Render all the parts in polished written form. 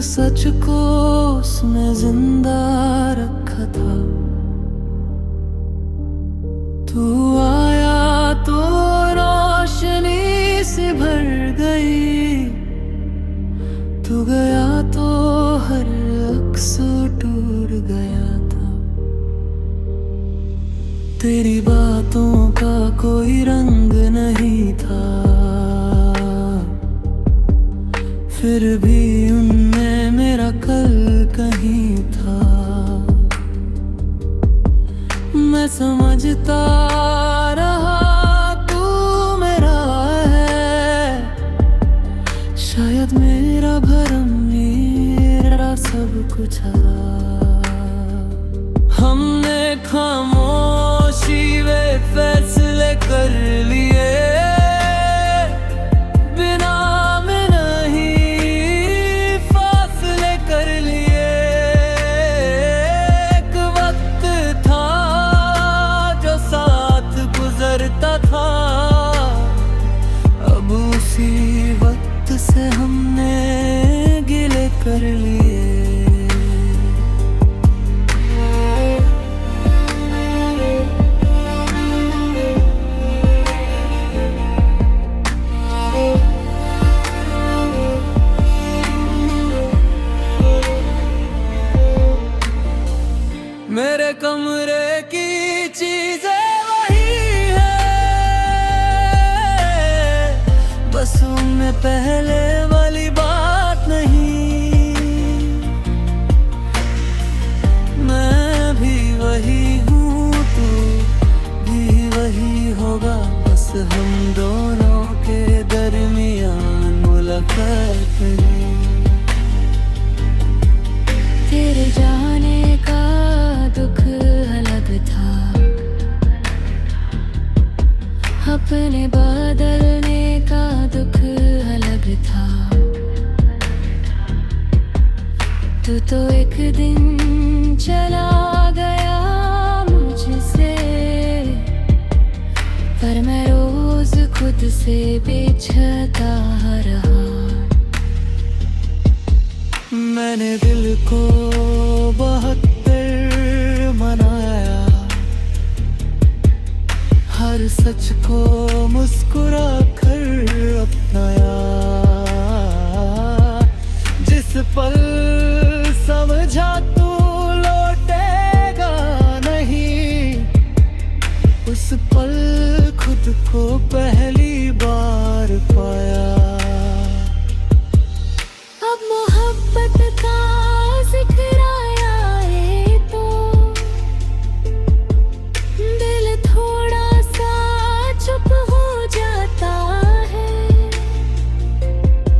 सच को उसमें जिंदा रखा था। तू आया तो रोशनी से भर गई, तू गया तो हर अक्स टूट गया था। तेरी बातों का कोई रंग नहीं था, फिर भी उनमें मेरा कल कहीं था। मैं समझता रहा तू मेरा है, शायद मेरा भरम मेरा सब कुछ था। हमने खामोशी में फैसले कर लिए, बिना में नहीं फासले कर लिए। एक वक्त था जो साथ गुजरता था, अब उसी वक्त से हमने गिले कर लिए। मेरे कमरे की चीजें वही है, बस उनमें पहले वाली बात नहीं। मैं भी वही हूँ, तू भी वही होगा, बस हम दोनों के दरमियान मुलाकात नहीं। तेरे जाने का दुख अलग था, अपने बदलने का दुख अलग था। तू तो एक दिन चला गया मुझसे, पर मैं रोज खुद से बिछता रहा। मैंने दिल को बहुत मनाया, हर सच को मुस्कुरा कर अपनाया। जिस पल समझा तू लौटेगा नहीं, उस पल खुद को पहली बार पाया। अब मोहब्बत का जिक्र आया है तो दिल थोड़ा सा चुप हो जाता है।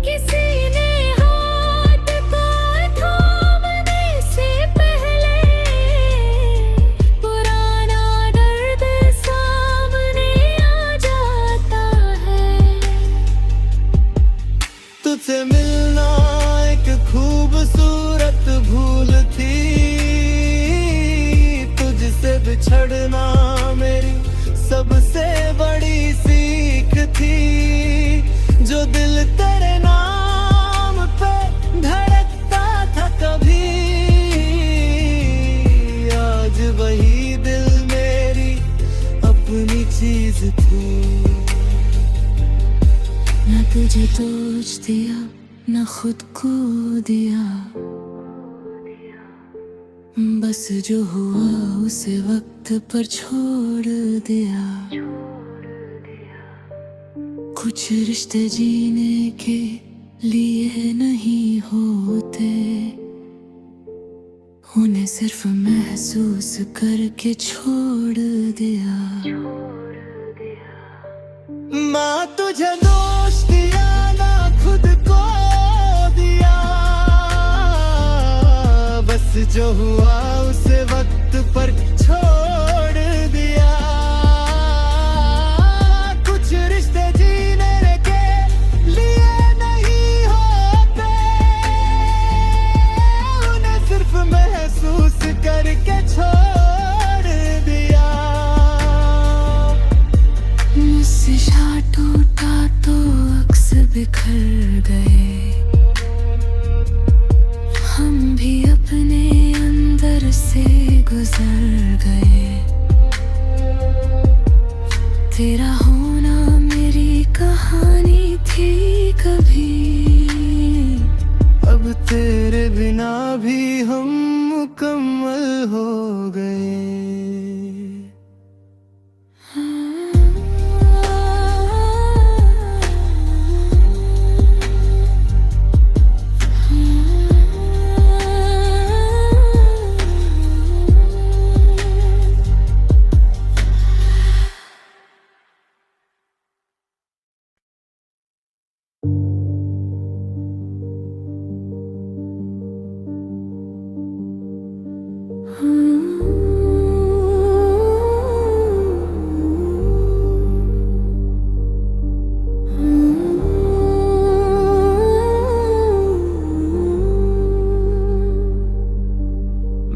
किसी ने हाथ को थामने से पहले पुराना दर्द सामने आ जाता है। तुझसे मिलना एक खूबसूरत भूल थी, तुझसे बिछड़ना मेरी सबसे बड़ी सीख थी। जो दिल तेरे नाम पे धड़कता था कभी, आज वही दिल मेरी अपनी चीज थी। न तुझे दोष दिया न खुद को दिया, बस जो हुआ उसे वक्त पर छोड़ दिया। कुछ रिश्ते जीने के लिए नहीं होते, उन्हें सिर्फ महसूस करके छोड़ दिया। माँ तुझे दोष दिया ना खुद को दिया, बस जो हुआ उसे वक्त पर छोड़ दिया। कुछ रिश्ते जीने के लिए नहीं होते, उन्हें सिर्फ महसूस करके छोड़ दिया। मुझसे टूटा तो अक्स बिखर गए, से गुजर गए। तेरा होना मेरी कहानी थी कभी, अब तेरे बिना भी हम मुकम्मल हो गए।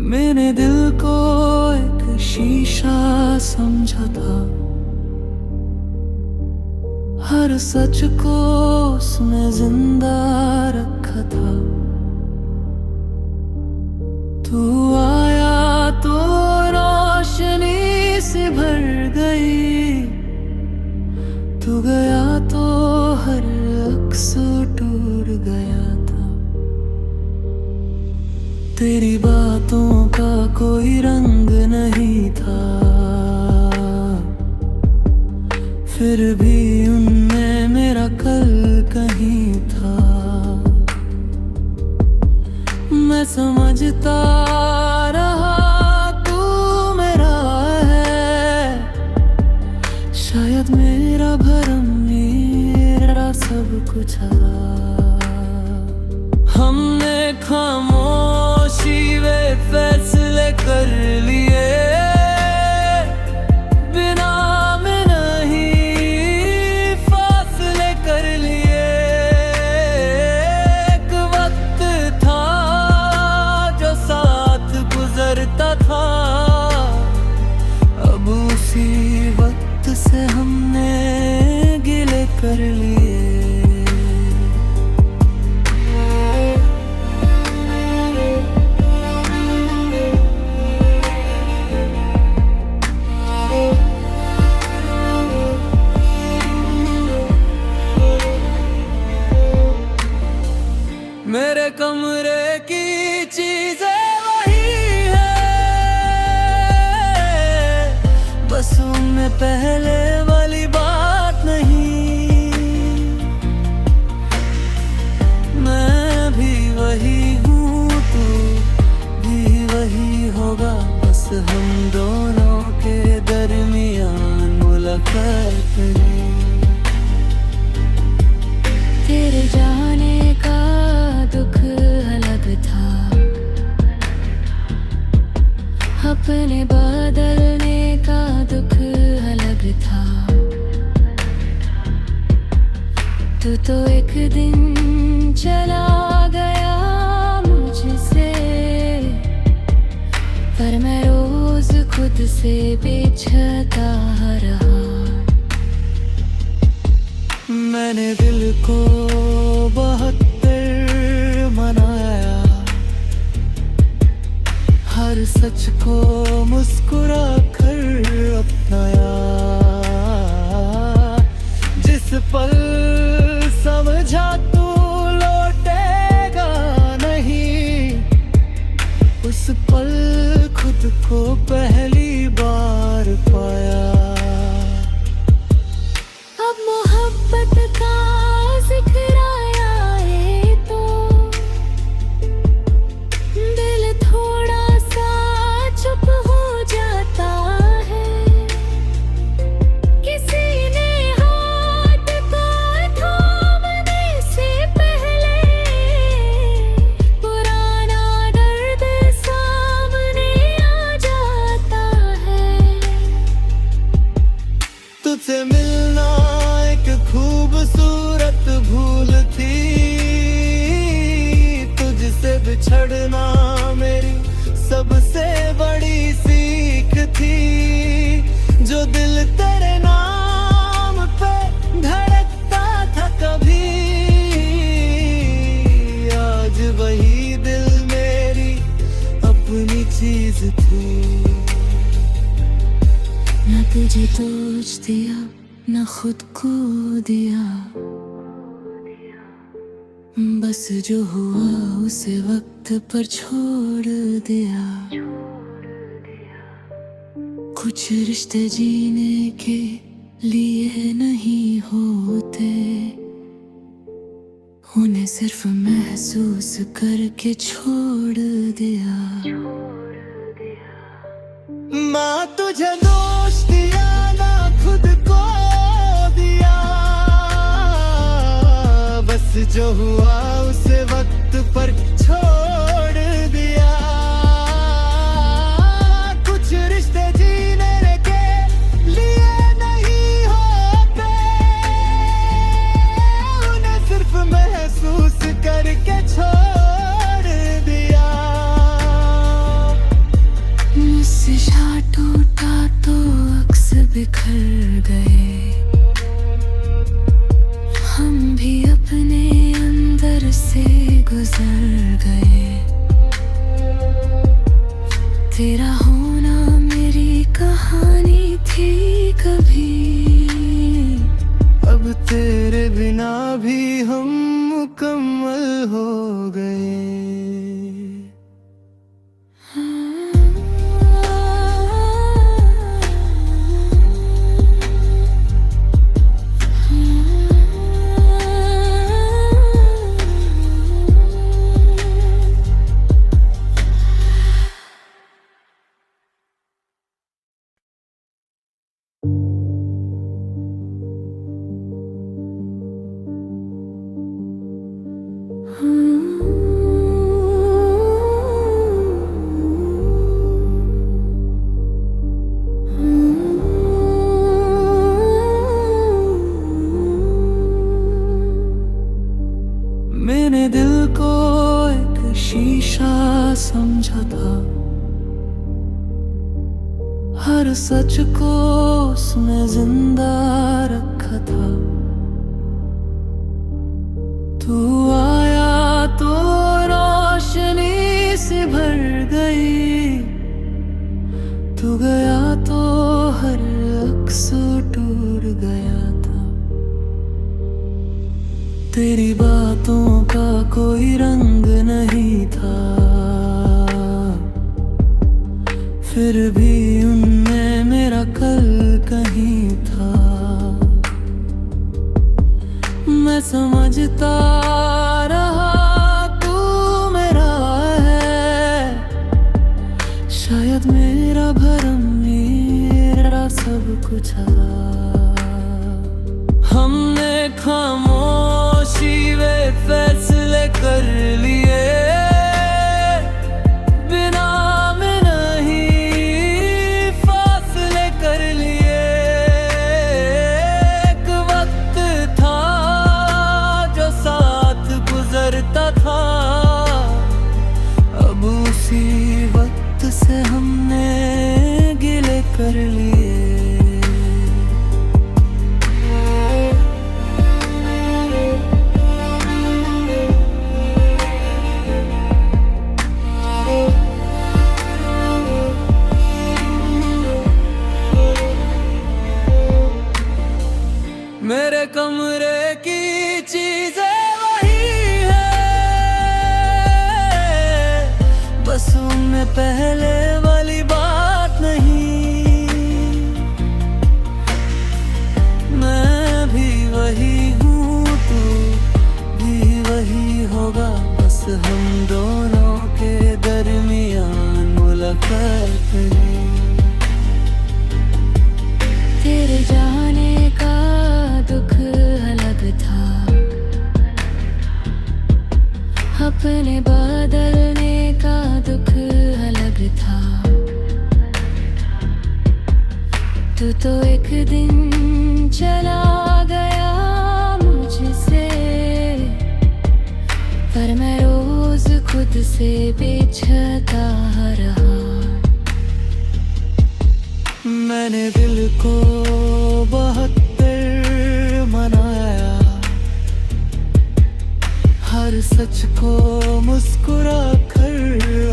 मैंने दिल को एक शीशा समझा था, हर सच को उसमें जिंदा रखा था। तू आया तो रोशनी से भर गई, तू गया तो हर अक्स टूट गया था। तेरी बातों का कोई रंग नहीं था, फिर भी उनमें मेरा कल कहीं था। मैं समझता रहा तू मेरा है, शायद मेरा भरम मेरा सब कुछ था। हमने खामोशी में फैसले कर लिए, बिना में नहीं फासले कर लिए। एक वक्त था जो साथ गुजरता था, अब उसी वक्त से हमने गिले कर लिए। मेरे कमरे की चीजें वही है, बस उनमें पहले वाली बात नहीं। मैं भी वही हूँ, तू भी वही होगा, बस हम दोनों के दरमियान मुलाकात नहीं। तेरे जाने का दुख अलग था, अपने बदलने का दुख अलग था। तू तो एक दिन चला गया मुझसे, पर मैं रोज खुद से बिछता रहा। मैंने दिल को बहुत मनाया, हर सच को मुस्कुरा कर अपनाया। जिस पल समझा तू लौटेगा नहीं, उस पल खुद को पहली बार पाया। अब मोहब्बत का जिक्र आया है तो दिल थोड़ा सा चुप हो जाता है। किसी ने हाथ को थामने से पहले पुराना दर्द सामने आ जाता है। तुझसे मिलना एक खूबसूरत भूल थी, तुझसे बिछड़ना मेरी सबसे बड़ी सीख थी। जो दिल तेरे नाम पे धड़कता था कभी, आज वही दिल मेरी अपनी चीज थी। न तुझे दोष दिया न खुद को दिया, बस जो हुआ उसे वक्त पर छोड़ दिया। कुछ रिश्ते जीने के लिए नहीं होते, उन्हें सिर्फ महसूस करके छोड़ दिया। माँ तुझे दोष दिया ना खुद को दिया, बस जो हुआ उसे वक्त पर छोड़ दिया। कुछ रिश्ते जीने के लिए नहीं होते, उन्हें सिर्फ महसूस करके छोड़ दिया। मुझसे शाह टूटा तो अक्स बिखर गए, हम भी अपने अंदर से गुजर गए। तेरा होना मेरी कहानी थी कभी, अब तेरे बिना भी हम मुकम्मल हो गए। मैंने दिल को एक शीशा समझा था, हर सच को उसमें जिंदा रखा था। तू आया तो रोशनी से भर गई, तू गया तो हर अक्स टूट गया था। तेरी बातों का कोई रंग नहीं था, फिर भी उनमें मेरा कल कहीं था। मैं समझता रहा तू मेरा है, शायद मेरा भरम मेरा सब कुछ था। हमने खामोशी में फैसले कर लिए, बिना में नहीं फासले कर लिए। एक वक्त था जो साथ गुजरता था, अब उसी वक्त से हमने गिले कर लिए। मेरे कमरे की चीजें वही है, बस उनमें पहले वाली बात नहीं। मैं भी वही हूँ, तू भी वही होगा, बस हम दोनों के दरमियान मुलाकात नहीं। तेरे जाने का दुख अलग था, अपने बदलने का दुख अलग था। तू तो एक दिन चला गया मुझसे, पर मैं रोज खुद से बिछता रहा। मैंने दिल को बहुत मनाया, हर सच को मुस्कुरा कर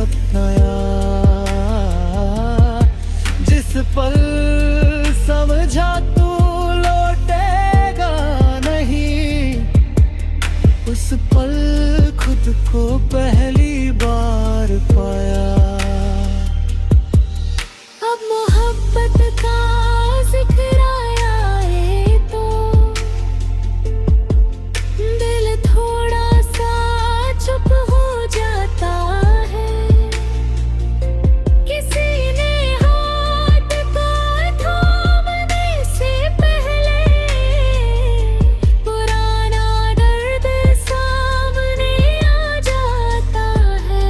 अपनाया। पल समझा तू लौटेगा नहीं, उस पल खुद को पहली बार पाया। अब मोहब्बत का जिक्र आया है तो दिल थोड़ा सा चुप हो जाता है। किसी ने हाथ को थामने से पहले पुराना दर्द सामने आ जाता है।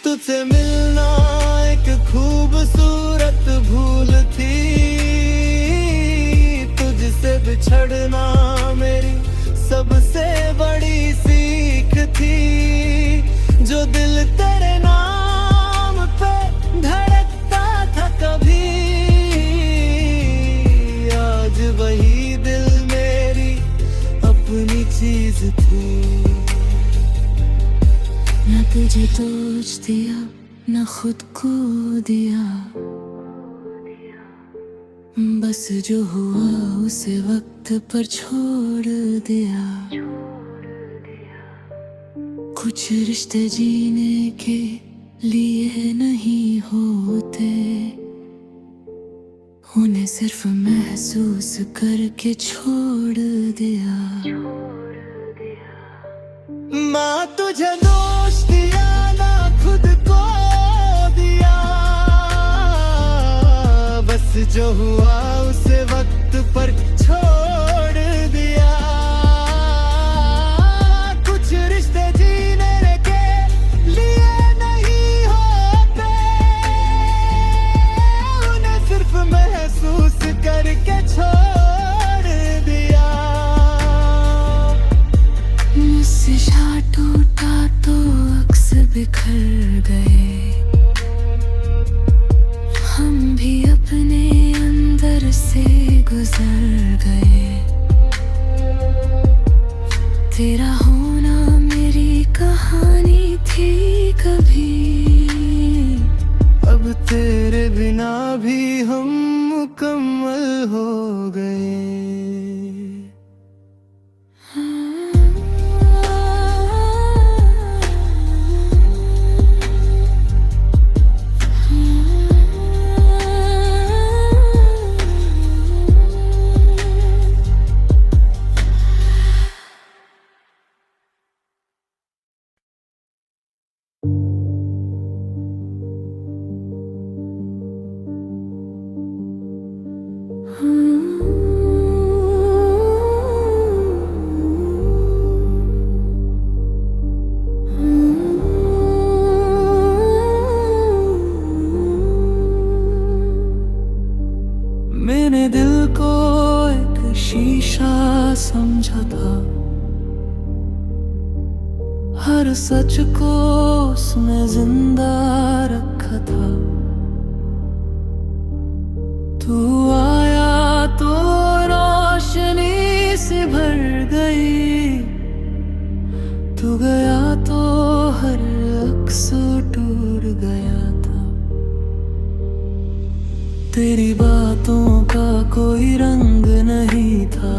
तुझसे मिलना एक खूबसूरत भूल थी, तुझसे बिछड़ना मेरी सबसे बड़ी सीख थी। जो दिल तेरे नाम पे धड़कता था कभी, आज वही दिल मेरी अपनी चीज थी। न तुझे दोष दिया न खुद को दिया, बस जो हुआ उसे वक्त पर छोड़ दिया। कुछ रिश्ते जीने के लिए नहीं होते, उन्हें सिर्फ महसूस करके छोड़ दिया। माँ तुझे दोष दिया ना खुद को दिया, बस जो हुआ उसे वक्त पर छोड़ दिया। कुछ रिश्ते जीने के लिए नहीं होते, उन्हें सिर्फ महसूस करके छोड़ दिया। मुझसे शाह टूटा तो अक्स बिखर गए, हम भी अपने अंदर से गुजर गए। तेरा होना मेरी कहानी थी कभी, अब तेरे बिना भी हम मुकम्मल हो गए। मैंने दिल को एक शीशा समझा था, हर सच को उसमें जिंदा रखा था। तू आया तो रोशनी से भर गई, तू गया तो हर अक्स टूट गया था। तेरी बातों का कोई रंग नहीं था,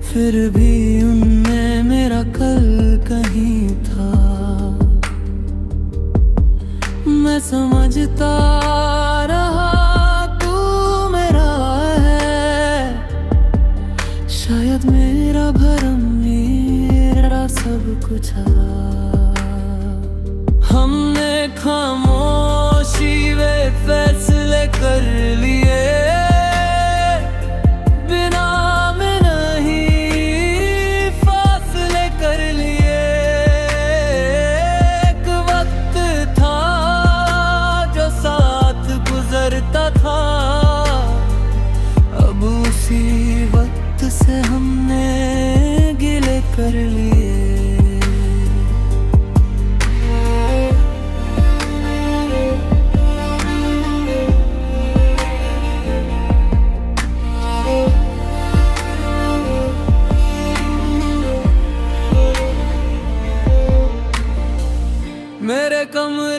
फिर भी उनमें मेरा कल कहीं था। मैं समझता रहा तू मेरा है, शायद मेरा भरम मेरा सब कुछ था। हमने खामोशी में फैसले कर लिए, बिना में नहीं फासले कर लिए। एक वक्त था जो साथ गुजरता था, अब उसी वक्त से हमने गिले कर लिए। मेरे कमरे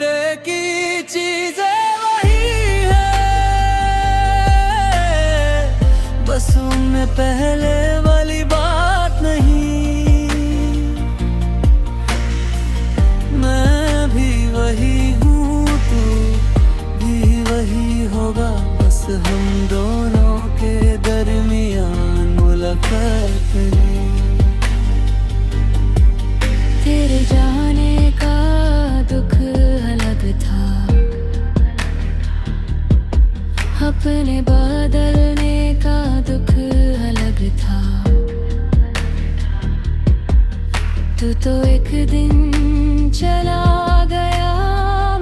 तू तो एक दिन चला गया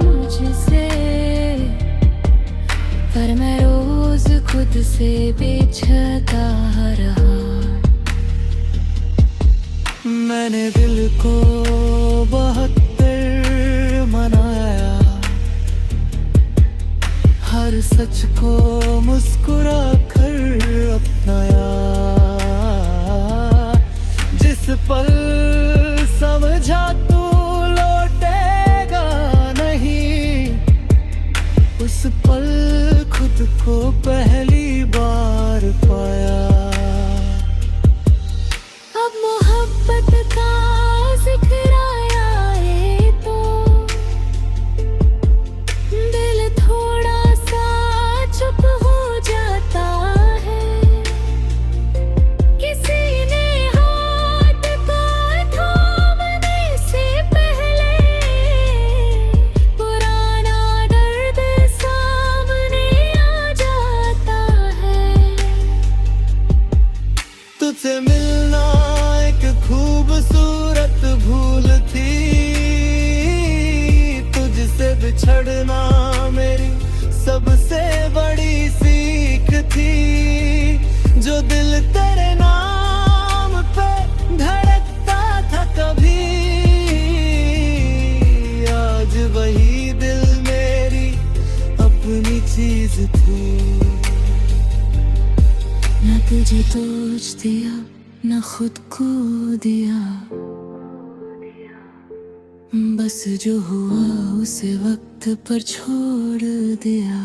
मुझसे, पर मैं रोज खुद से बिछता रहा। मैंने दिल को बहुत मनाया, हर सच को मुस्कुरा कर अपनाया। जिस पल समझा तू लौटेगा नहीं, उस पल खुद को पहली बार पाया। अब मोहब्बत का जिक्र आया है तो दिल थोड़ा सा चुप हो जाता है। किसी ने हाथ को थामने से पहले पुराना दर्द सामने आ जाता है। तुझसे मिलना एक खूबसूरत भूल थी, तुझसे बिछड़ना मेरी सबसे बड़ी सीख थी। जो दिल तेरे नाम पे धड़कता था कभी, आज वही दिल मेरी अपनी चीज थी। न तुझे दोष दिया न खुद को दिया, बस जो हुआ उसे वक्त पर छोड़ दिया।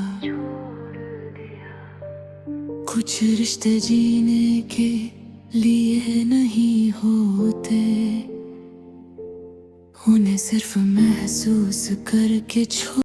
कुछ रिश्ते जीने के लिए नहीं होते, उन्हें सिर्फ महसूस करके छोड़